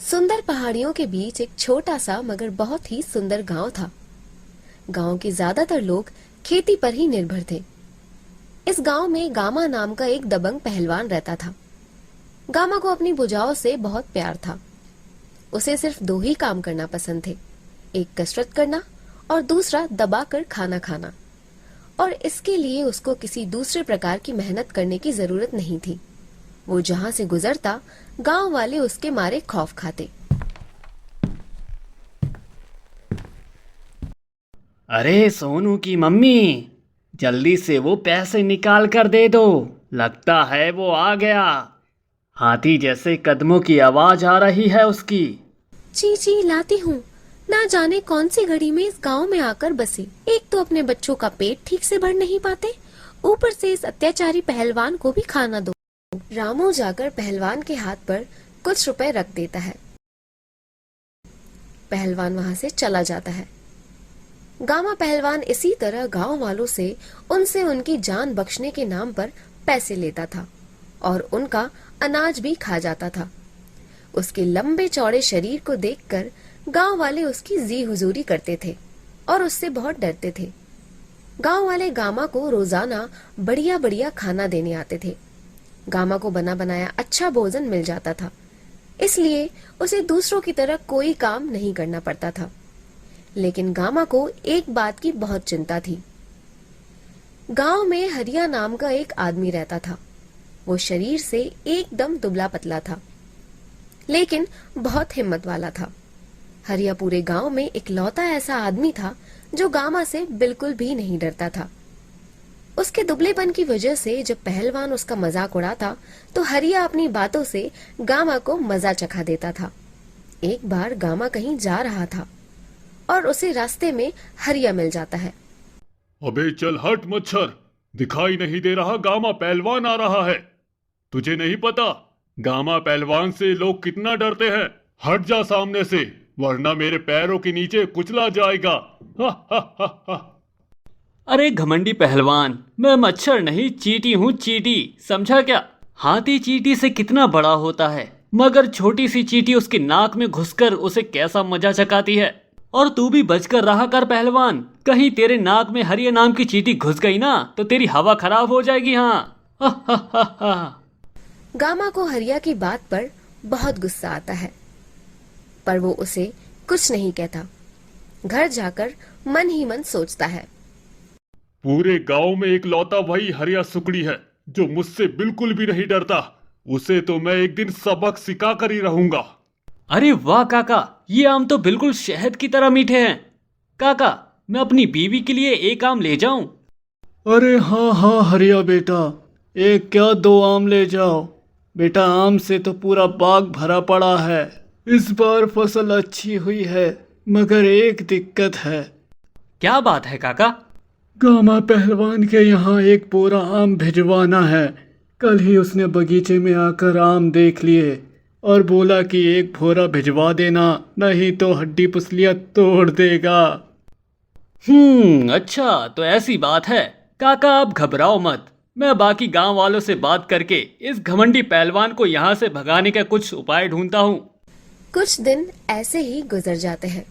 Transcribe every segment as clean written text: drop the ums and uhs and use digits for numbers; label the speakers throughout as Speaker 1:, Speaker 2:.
Speaker 1: सुंदर पहाड़ियों के बीच एक छोटा सा मगर बहुत ही सुंदर गांव था। गांव के ज्यादातर लोग खेती पर ही निर्भर थे। इस गांव में गामा नाम का एक दबंग पहलवान रहता था। गामा को अपनी भुजाओं से बहुत प्यार था। उसे सिर्फ दो ही काम करना पसंद थे, एक कसरत करना और दूसरा दबाकर खाना खाना। और इसके लिए उसको किसी दूसरे प्रकार की मेहनत करने की जरूरत नहीं थी। वो जहां से गुजरता गांव वाले उसके मारे खौफ खाते।
Speaker 2: अरे सोनू की मम्मी, जल्दी से वो पैसे निकाल कर दे दो। लगता है वो आ गया। हाथी जैसे कदमों की आवाज आ रही है उसकी।
Speaker 1: जी जी लाती हूँ। ना जाने कौन सी घड़ी में इस गांव में आकर बसे। एक तो अपने बच्चों का पेट ठीक से भर नहीं पाते, ऊपर से इस अत्याचारी पहलवान को भी खाना दो। रामू जाकर पहलवान के हाथ पर कुछ रुपए रख देता है। पहलवान वहां से चला जाता है। गामा पहलवान इसी तरह गांव वालों से उनसे उनकी जान बख्शने के नाम पर पैसे लेता था और उनका अनाज भी खा जाता था। उसके लंबे चौड़े शरीर को देखकर गांव वाले उसकी जी हुजूरी करते थे और उससे बहुत डरते थे। गांव वाले गामा को रोजाना बढ़िया बढ़िया खाना देने आते थे। गामा को बना बनाया अच्छा भोजन मिल जाता था, इसलिए उसे दूसरों की तरह कोई काम नहीं करना पड़ता था। लेकिन गामा को एक बात की बहुत चिंता थी। गांव में हरिया नाम का एक आदमी रहता था। वो शरीर से एकदम दुबला पतला था, लेकिन बहुत हिम्मत वाला था। हरिया पूरे गांव में इकलौता ऐसा आदमी था जो गामा से बिल्कुल भी नहीं डरता था। उसके दुबलेपन की वजह से जब पहलवान उसका मजाक उड़ाता तो हरिया अपनी बातों से गामा को मजा चखा देता था। एक बार गामा कहीं जा रहा था और उसे रास्ते में हरिया मिल जाता है।
Speaker 3: अबे चल हट मच्छर, दिखाई नहीं दे रहा गामा पहलवान आ रहा है। तुझे नहीं पता गामा पहलवान से लोग कितना डरते हैं। हट जा सामने से, वरना मेरे पैरों के नीचे कुचला जाएगा। हा हा हा हा।
Speaker 2: अरे घमंडी पहलवान, मैं मच्छर नहीं चींटी हूँ, चींटी, समझा क्या? हाथी चींटी से कितना बड़ा होता है, मगर छोटी सी चींटी उसकी नाक में घुसकर उसे कैसा मजा चखाती है। और तू भी बचकर रहा कर पहलवान, कहीं तेरे नाक में हरिया नाम की चींटी घुस गई ना तो तेरी हवा खराब हो जाएगी। हाँ हा हा हा हा।
Speaker 1: गामा को हरिया की बात पर बहुत गुस्सा आता है, पर वो उसे कुछ नहीं कहता। घर जाकर मन ही मन सोचता है,
Speaker 3: पूरे गांव में एक लौता वही हरिया सुकड़ी है जो मुझसे बिल्कुल भी नहीं डरता। उसे तो मैं एक दिन सबक सिखा कर ही रहूंगा।
Speaker 2: अरे वाह काका, ये आम तो बिल्कुल शहद की तरह मीठे हैं। काका, मैं अपनी बीवी के लिए एक आम ले जाऊं?
Speaker 4: अरे हाँ हाँ हरिया बेटा, एक क्या दो आम ले जाओ। बेटा आम से तो पूरा बाग भरा पड़ा है। इस बार फसल अच्छी हुई है, मगर एक दिक्कत है।
Speaker 2: क्या बात है काका?
Speaker 4: गामा पहलवान के यहाँ एक बोरा आम भिजवाना है। कल ही उसने बगीचे में आकर आम देख लिए और बोला कि एक बोरा भिजवा देना, नहीं तो हड्डी पुसलियाँ तोड़ देगा।
Speaker 2: अच्छा तो ऐसी बात है। काका आप घबराओ मत, मैं बाकी गांव वालों से बात करके इस घमंडी पहलवान को यहाँ से भगाने का कुछ उपाय ढूंढता हूँ।
Speaker 1: कुछ दिन ऐसे ही गुजर जाते हैं।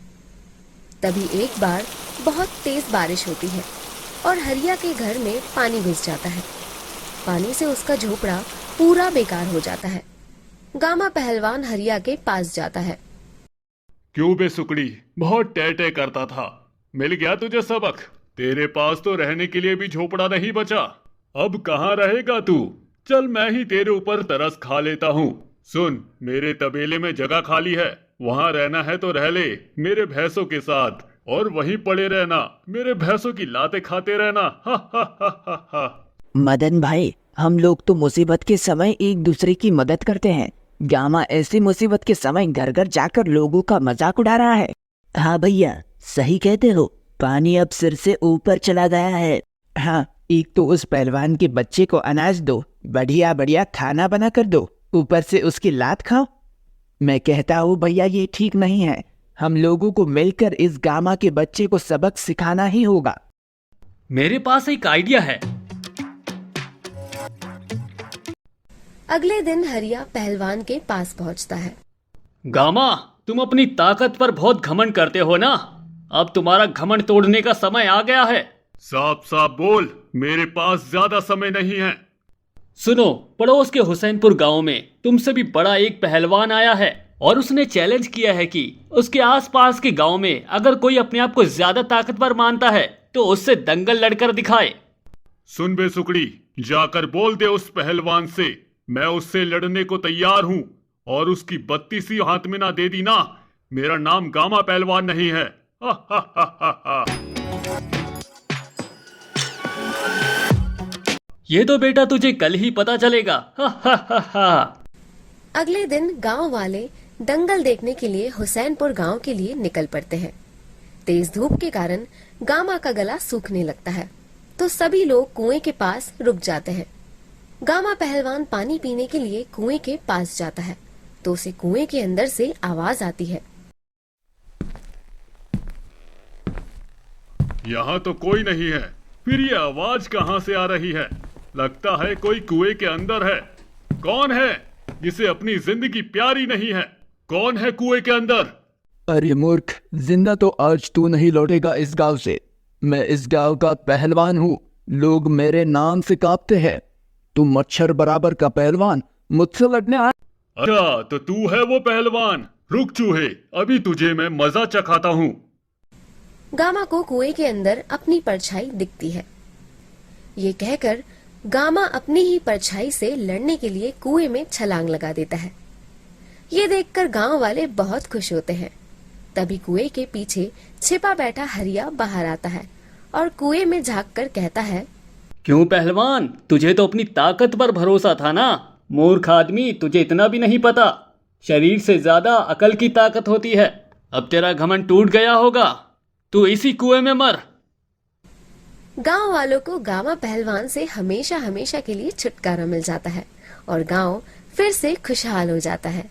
Speaker 1: तभी एक बार बहुत तेज बारिश होती है और हरिया के घर में पानी घुस जाता है। पानी से उसका झोपड़ा पूरा बेकार हो जाता है। गामा पहलवान हरिया के पास जाता है।
Speaker 3: क्यों बे सुकड़ी, बहुत टै करता था, मिल गया तुझे सबक? तेरे पास तो रहने के लिए भी झोपड़ा नहीं बचा। अब कहाँ रहेगा तू? चल मैं ही तेरे ऊपर तरस खा लेता हूँ। सुन, मेरे तबेले में जगह खाली है, वहाँ रहना है तो रह ले मेरे भैंसों के साथ, और वहीं पड़े रहना, मेरे भैंसों की लाते खाते रहना। हा हा हा हा हा।
Speaker 5: मदन भाई, हम लोग तो मुसीबत के समय एक दूसरे की मदद करते हैं। गामा ऐसी मुसीबत के समय घर घर जाकर लोगों का मजाक उड़ा रहा है। हाँ भैया, सही कहते हो, पानी अब सिर से ऊपर चला गया है। हाँ, एक तो उस पहलवान के बच्चे को अनाज दो, बढ़िया बढ़िया खाना बना कर दो, ऊपर से उसकी लात खाओ। मैं कहता हूँ भैया, ये ठीक नहीं है। हम लोगों को मिलकर इस गामा के बच्चे को सबक सिखाना ही होगा।
Speaker 2: मेरे पास एक आइडिया है।
Speaker 1: अगले दिन हरिया पहलवान के पास पहुंचता है।
Speaker 2: गामा, तुम अपनी ताकत पर बहुत घमंड करते हो ना। अब तुम्हारा घमंड तोड़ने का समय आ गया है।
Speaker 3: साफ साफ बोल, मेरे पास ज्यादा समय नहीं है।
Speaker 2: सुनो, पड़ोस के हुसैनपुर गांव में तुमसे भी बड़ा एक पहलवान आया है और उसने चैलेंज किया है कि उसके आसपास के गांव में अगर कोई अपने आप को ज्यादा ताकतवर मानता है तो उससे दंगल लड़कर दिखाए।
Speaker 3: सुन बे सुकड़ी, जाकर बोल दे उस पहलवान से मैं उससे लड़ने को तैयार हूं, और उसकी 32वीं हाथ में ना दे दी ना, मेरा नाम गामा पहलवान नहीं है। हा हा हा हा हा।
Speaker 2: ये तो बेटा तुझे कल ही पता चलेगा। हा हा हा हा।
Speaker 1: अगले दिन गांव वाले दंगल देखने के लिए हुसैनपुर गांव के लिए निकल पड़ते हैं। तेज धूप के कारण गामा का गला सूखने लगता है, तो सभी लोग कुएं के पास रुक जाते हैं। गामा पहलवान पानी पीने के लिए कुएं के पास जाता है, तो उसे कुएं के अंदर से आवाज आती है।
Speaker 3: यहाँ तो कोई नहीं है, फिर ये आवाज कहाँ से आ रही है? लगता है कोई कुएं के अंदर है। कौन है जिसे अपनी जिंदगी प्यारी नहीं है? कौन है कुएं के अंदर?
Speaker 5: अरे मूर्ख, जिंदा तो आज तू नहीं लौटेगा इस गांव से। मैं इस गांव का पहलवान हूँ, लोग मेरे नाम से कांपते हैं। तू मच्छर बराबर का पहलवान मुझसे लड़ने आ।
Speaker 3: अच्छा, तो तू है वो पहलवान? रुक चूहे, अभी तुझे मैं मजा चखाता हूँ।
Speaker 1: गामा को कुएं के अंदर अपनी परछाई दिखती है। ये कहकर गामा अपनी ही परछाई से लड़ने के लिए कुएं में छलांग लगा देता है। ये देखकर गांव वाले बहुत खुश होते हैं। तभी कुएं के पीछे छिपा बैठा हरिया बाहर आता है और कुएं में झांककर कहता है,
Speaker 2: क्यों पहलवान, तुझे तो अपनी ताकत पर भरोसा था ना। मूर्ख आदमी, तुझे इतना भी नहीं पता, शरीर से ज्यादा अकल की ताकत होती है। अब तेरा घमंड टूट गया होगा, तू इसी कुएं में मर।
Speaker 1: गांव वालों को गामा पहलवान से हमेशा हमेशा के लिए छुटकारा मिल जाता है और गांव फिर से खुशहाल हो जाता है।